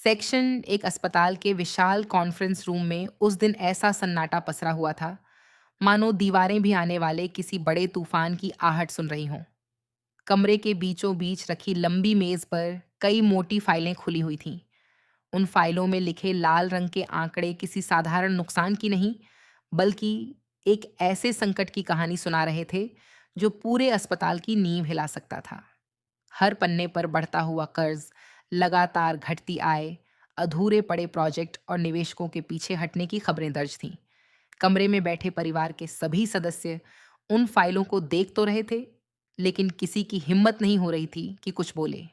Section एक अस्पताल के विशाल कॉन्फ्रेंस रूम में उस दिन ऐसा सन्नाटा पसरा हुआ था, मानो दीवारें भी आने वाले किसी बड़े तूफान की आहट सुन रही हों। कमरे के बीचों बीच रखी लंबी मेज पर कई मोटी फाइलें खुली हुई थीं। उन फाइलों में लिखे लाल रंग के आंकड़े किसी साधारण नुकसान की नहीं, बल्कि एक ऐसे संकट की कहानी सुना रहे थे जो पूरे अस्पताल की नींव हिला सकता था। हर पन्ने पर बढ़ता हुआ कर्ज, लगातार घटती आय, अधूरे पड़े प्रोजेक्ट और निवेशकों के पीछे हटने की खबरें दर्ज थीं। कमरे में बैठे परिवार के सभी सदस्य उन फाइलों को देख तो रहे थे, लेकिन किसी की हिम्मत नहीं हो रही थी कि कुछ बोले।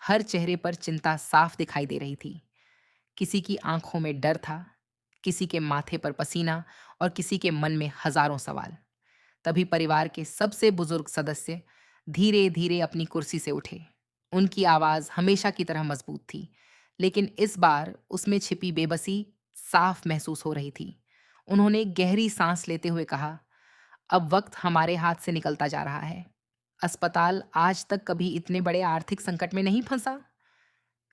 हर चेहरे पर चिंता साफ दिखाई दे रही थी। किसी की आंखों में डर था, किसी के माथे पर पसीना और किसी के मन में हजारों सवाल। तभी परिवार के सबसे बुजुर्ग सदस्य धीरे धीरे अपनी कुर्सी से उठे। उनकी आवाज हमेशा की तरह मजबूत थी, लेकिन इस बार उसमें छिपी बेबसी साफ महसूस हो रही थी। उन्होंने गहरी सांस लेते हुए कहा, अब वक्त हमारे हाथ से निकलता जा रहा है। अस्पताल आज तक कभी इतने बड़े आर्थिक संकट में नहीं फंसा।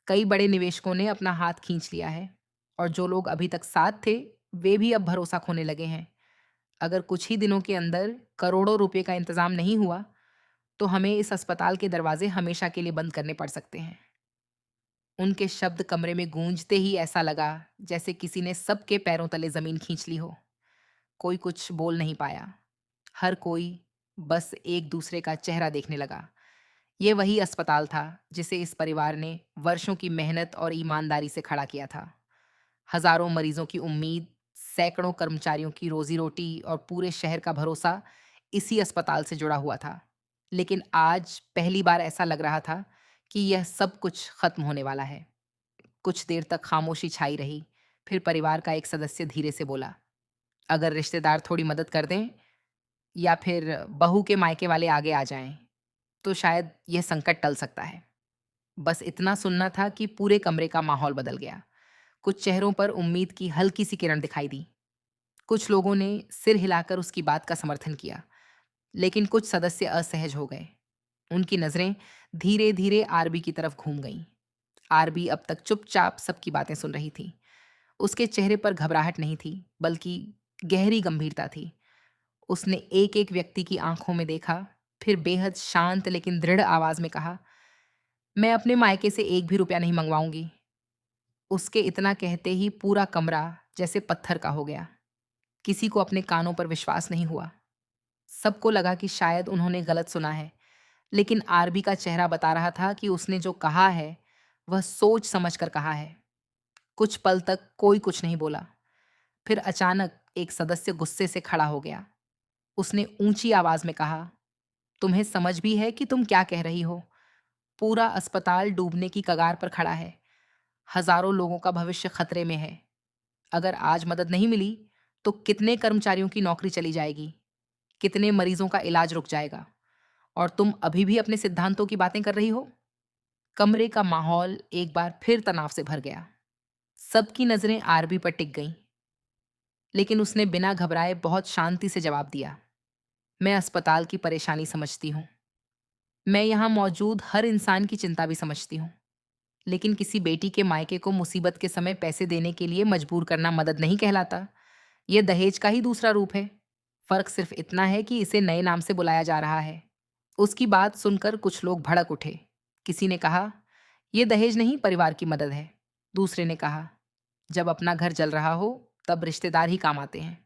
कई बड़े निवेशकों ने अपना हाथ खींच लिया है, और जो लोग अभी तक साथ थे, वे भी अब भरोसा खोने लगे हैं। अगर कुछ ही दिनों के अंदर करोड़ों रुपए का इंतजाम नहीं हुआ, तो हमें इस अस्पताल के दरवाजे हमेशा के लिए बंद करने पड़ सकते हैं। उनके शब्द कमरे में गूंजते ही ऐसा लगा जैसे किसी ने सबके पैरों तले जमीन खींच ली हो। कोई कुछ बोल नहीं पाया। हर कोई बस एक दूसरे का चेहरा देखने लगा। ये वही अस्पताल था जिसे इस परिवार ने वर्षों की मेहनत और ईमानदारी से खड़ा किया था। हजारों मरीजों की उम्मीद, सैकड़ों कर्मचारियों की रोजी रोटी और पूरे शहर का भरोसा इसी अस्पताल से जुड़ा हुआ था। लेकिन आज पहली बार ऐसा लग रहा था कि यह सब कुछ खत्म होने वाला है। कुछ देर तक खामोशी छाई रही। फिर परिवार का एक सदस्य धीरे से बोला, अगर रिश्तेदार थोड़ी मदद कर दें या फिर बहू के मायके वाले आगे आ जाएं, तो शायद यह संकट टल सकता है। बस इतना सुनना था कि पूरे कमरे का माहौल बदल गया। कुछ चेहरों पर उम्मीद की हल्की सी किरण दिखाई दी। कुछ लोगों ने सिर हिलाकर उसकी बात का समर्थन किया, लेकिन कुछ सदस्य असहज हो गए। उनकी नजरें धीरे धीरे आरबी की तरफ घूम गईं। आरबी अब तक चुपचाप सबकी बातें सुन रही थी। उसके चेहरे पर घबराहट नहीं थी, बल्कि गहरी गंभीरता थी। उसने एक एक व्यक्ति की आंखों में देखा, फिर बेहद शांत लेकिन दृढ़ आवाज में कहा, मैं अपने मायके से एक भी रुपया नहीं मंगवाऊंगी। उसके इतना कहते ही पूरा कमरा जैसे पत्थर का हो गया। किसी को अपने कानों पर विश्वास नहीं हुआ। सबको लगा कि शायद उन्होंने गलत सुना है, लेकिन आरबी का चेहरा बता रहा था कि उसने जो कहा है, वह सोच समझ कर कहा है। कुछ पल तक कोई कुछ नहीं बोला। फिर अचानक एक सदस्य गुस्से से खड़ा हो गया। उसने ऊंची आवाज में कहा, तुम्हें समझ भी है कि तुम क्या कह रही हो? पूरा अस्पताल डूबने की कगार पर खड़ा है। हजारों लोगों का भविष्य खतरे में है। अगर आज मदद नहीं मिली, तो कितने कर्मचारियों की नौकरी चली जाएगी, कितने मरीजों का इलाज रुक जाएगा, और तुम अभी भी अपने सिद्धांतों की बातें कर रही हो। कमरे का माहौल एक बार फिर तनाव से भर गया। सबकी नजरें आरबी पर टिक गईं, लेकिन उसने बिना घबराए बहुत शांति से जवाब दिया, मैं अस्पताल की परेशानी समझती हूँ। मैं यहाँ मौजूद हर इंसान की चिंता भी समझती हूँ। लेकिन किसी बेटी के मायके को मुसीबत के समय पैसे देने के लिए मजबूर करना मदद नहीं कहलाता। यह दहेज का ही दूसरा रूप है। फर्क सिर्फ इतना है कि इसे नए नाम से बुलाया जा रहा है। उसकी बात सुनकर कुछ लोग भड़क उठे। किसी ने कहा, यह दहेज नहीं, परिवार की मदद है। दूसरे ने कहा, जब अपना घर जल रहा हो, तब रिश्तेदार ही काम आते हैं।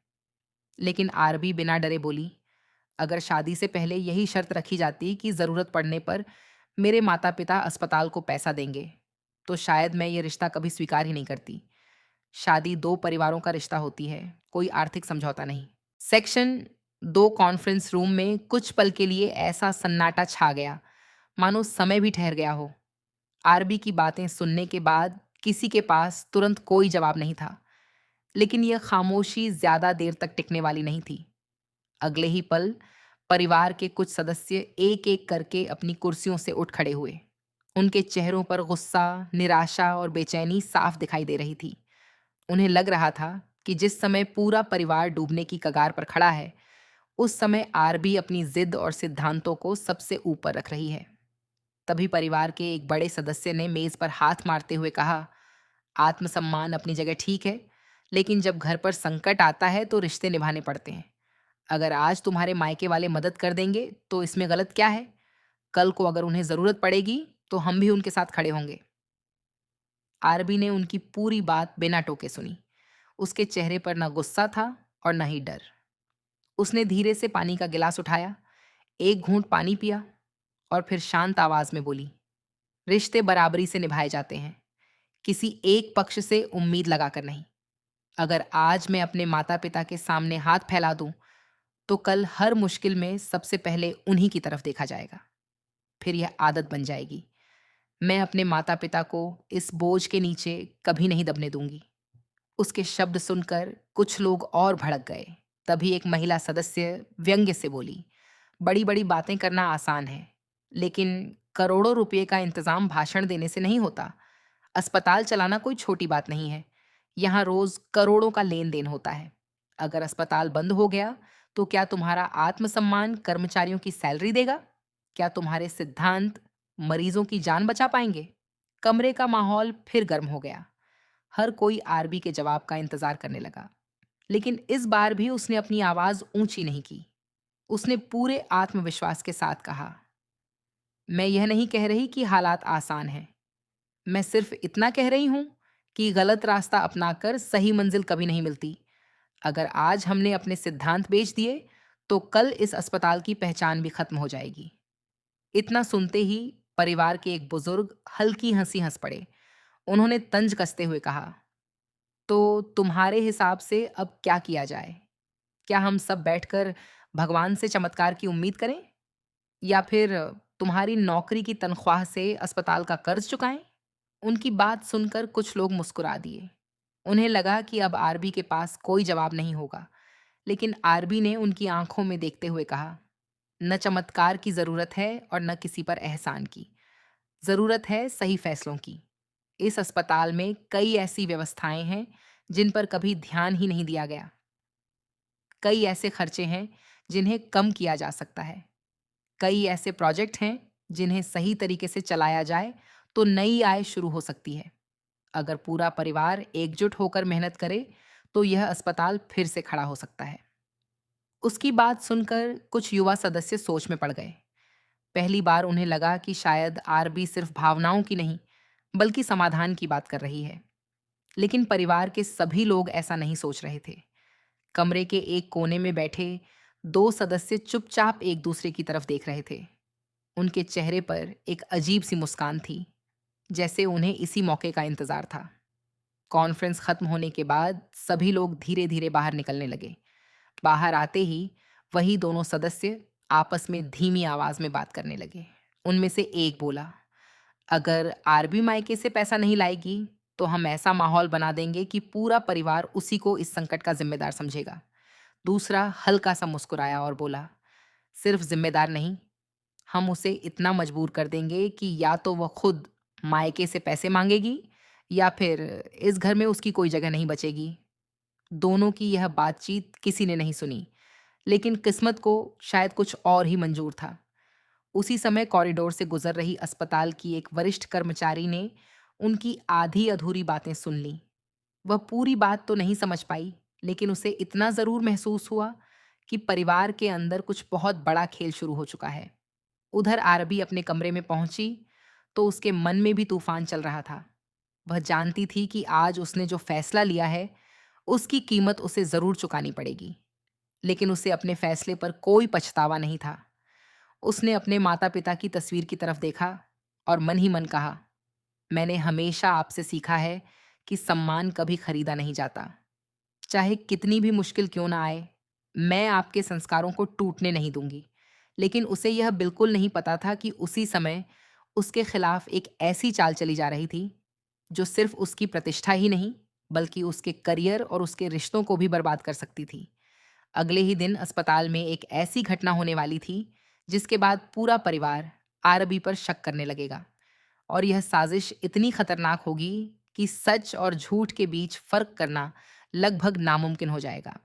लेकिन आरबी बिना डरे बोली, अगर शादी से पहले यही शर्त रखी जाती कि जरूरत पड़ने पर मेरे माता पिता अस्पताल को पैसा देंगे, तो शायद मैं ये रिश्ता कभी स्वीकार ही नहीं करती। शादी दो परिवारों का रिश्ता होती है, कोई आर्थिक समझौता नहीं। सेक्शन दो कॉन्फ्रेंस रूम में कुछ पल के लिए ऐसा सन्नाटा छा गया, मानो समय भी ठहर गया हो। आरबी की बातें सुनने के बाद किसी के पास तुरंत कोई जवाब नहीं था, लेकिन यह खामोशी ज्यादा देर तक टिकने वाली नहीं थी। अगले ही पल परिवार के कुछ सदस्य एक एक करके अपनी कुर्सियों से उठ खड़े हुए। उनके चेहरों पर गुस्सा, निराशा और बेचैनी साफ दिखाई दे रही थी। उन्हें लग रहा था कि जिस समय पूरा परिवार डूबने की कगार पर खड़ा है, उस समय आरबी अपनी जिद और सिद्धांतों को सबसे ऊपर रख रही है। तभी परिवार के एक बड़े सदस्य ने मेज पर हाथ मारते हुए कहा, आत्मसम्मान अपनी जगह ठीक है, लेकिन जब घर पर संकट आता है तो रिश्ते निभाने पड़ते हैं। अगर आज तुम्हारे मायके वाले मदद कर देंगे तो इसमें गलत क्या है? कल को अगर उन्हें ज़रूरत पड़ेगी तो हम भी उनके साथ खड़े होंगे। आरबी ने उनकी पूरी बात बिना टोके सुनी। उसके चेहरे पर न गुस्सा था और न ही डर। उसने धीरे से पानी का गिलास उठाया, एक घूंट पानी पिया और फिर शांत आवाज में बोली, रिश्ते बराबरी से निभाए जाते हैं, किसी एक पक्ष से उम्मीद लगाकर नहीं। अगर आज मैं अपने माता पिता के सामने हाथ फैला दूं, तो कल हर मुश्किल में सबसे पहले उन्हीं की तरफ देखा जाएगा। फिर यह आदत बन जाएगी। मैं अपने माता पिता को इस बोझ के नीचे कभी नहीं दबने दूंगी। उसके शब्द सुनकर कुछ लोग और भड़क गए। तभी एक महिला सदस्य व्यंग्य से बोली, बड़ी बड़ी बातें करना आसान है, लेकिन करोड़ों रुपए का इंतजाम भाषण देने से नहीं होता। अस्पताल चलाना कोई छोटी बात नहीं है। यहाँ रोज करोड़ों का लेन देन होता है। अगर अस्पताल बंद हो गया तो क्या तुम्हारा आत्मसम्मान कर्मचारियों की सैलरी देगा? क्या तुम्हारे सिद्धांत मरीजों की जान बचा पाएंगे? कमरे का माहौल फिर गर्म हो गया। हर कोई आरबी के जवाब का इंतजार करने लगा, लेकिन इस बार भी उसने अपनी आवाज ऊंची नहीं की। उसने पूरे आत्मविश्वास के साथ कहा, मैं यह नहीं कह रही कि हालात आसान हैं। मैं सिर्फ इतना कह रही हूं कि गलत रास्ता अपनाकर सही मंजिल कभी नहीं मिलती। अगर आज हमने अपने सिद्धांत बेच दिए, तो कल इस अस्पताल की पहचान भी खत्म हो जाएगी। इतना सुनते ही परिवार के एक बुजुर्ग हल्की हंसी हंस पड़े। उन्होंने तंज कसते हुए कहा, तो तुम्हारे हिसाब से अब क्या किया जाए? क्या हम सब बैठकर भगवान से चमत्कार की उम्मीद करें? या फिर तुम्हारी नौकरी की तनख्वाह से अस्पताल का कर्ज चुकाएं? उनकी बात सुनकर कुछ लोग मुस्कुरा दिए। उन्हें लगा कि अब आरबी के पास कोई जवाब नहीं होगा, लेकिन आरबी ने उनकी आंखों में देखते हुए कहा, न चमत्कार की जरूरत है और न किसी पर एहसान की। जरूरत है सही फैसलों की। इस अस्पताल में कई ऐसी व्यवस्थाएं हैं जिन पर कभी ध्यान ही नहीं दिया गया। कई ऐसे खर्चे हैं जिन्हें कम किया जा सकता है। कई ऐसे प्रोजेक्ट हैं जिन्हें सही तरीके से चलाया जाए तो नई आय शुरू हो सकती है। अगर पूरा परिवार एकजुट होकर मेहनत करे तो यह अस्पताल फिर से खड़ा हो सकता है। उसकी बात सुनकर कुछ युवा सदस्य सोच में पड़ गए। पहली बार उन्हें लगा कि शायद आरबी सिर्फ भावनाओं की नहीं, बल्कि समाधान की बात कर रही है। लेकिन परिवार के सभी लोग ऐसा नहीं सोच रहे थे। कमरे के एक कोने में बैठे दो सदस्य चुपचाप एक दूसरे की तरफ देख रहे थे। उनके चेहरे पर एक अजीब सी मुस्कान थी, जैसे उन्हें इसी मौके का इंतजार था। कॉन्फ्रेंस खत्म होने के बाद सभी लोग धीरे धीरे बाहर निकलने लगे। बाहर आते ही वही दोनों सदस्य आपस में धीमी आवाज में बात करने लगे। उनमें से एक बोला, अगर आरबी मायके से पैसा नहीं लाएगी तो हम ऐसा माहौल बना देंगे कि पूरा परिवार उसी को इस संकट का जिम्मेदार समझेगा। दूसरा हल्का सा मुस्कुराया और बोला, सिर्फ जिम्मेदार नहीं, हम उसे इतना मजबूर कर देंगे कि या तो वह खुद मायके से पैसे मांगेगी या फिर इस घर में उसकी कोई जगह नहीं बचेगी। दोनों की यह बातचीत किसी ने नहीं सुनी, लेकिन किस्मत को शायद कुछ और ही मंजूर था। उसी समय कॉरिडोर से गुजर रही अस्पताल की एक वरिष्ठ कर्मचारी ने उनकी आधी अधूरी बातें सुन ली। वह पूरी बात तो नहीं समझ पाई, लेकिन उसे इतना जरूर महसूस हुआ कि परिवार के अंदर कुछ बहुत बड़ा खेल शुरू हो चुका है। उधर आरबी अपने कमरे में पहुंची तो उसके मन में भी तूफान चल रहा था। वह जानती थी कि आज उसने जो फैसला लिया है, उसकी कीमत उसे जरूर चुकानी पड़ेगी, लेकिन उसे अपने फैसले पर कोई पछतावा नहीं था। उसने अपने माता पिता की तस्वीर की तरफ देखा और मन ही मन कहा, मैंने हमेशा आपसे सीखा है कि सम्मान कभी खरीदा नहीं जाता। चाहे कितनी भी मुश्किल क्यों ना आए, मैं आपके संस्कारों को टूटने नहीं दूंगी। लेकिन उसे यह बिल्कुल नहीं पता था कि उसी समय उसके खिलाफ एक ऐसी चाल चली जा रही थी जो सिर्फ उसकी प्रतिष्ठा ही नहीं, बल्कि उसके करियर और उसके रिश्तों को भी बर्बाद कर सकती थी। अगले ही दिन अस्पताल में एक ऐसी घटना होने वाली थी जिसके बाद पूरा परिवार आरबी पर शक करने लगेगा, और यह साजिश इतनी खतरनाक होगी कि सच और झूठ के बीच फर्क करना लगभग नामुमकिन हो जाएगा।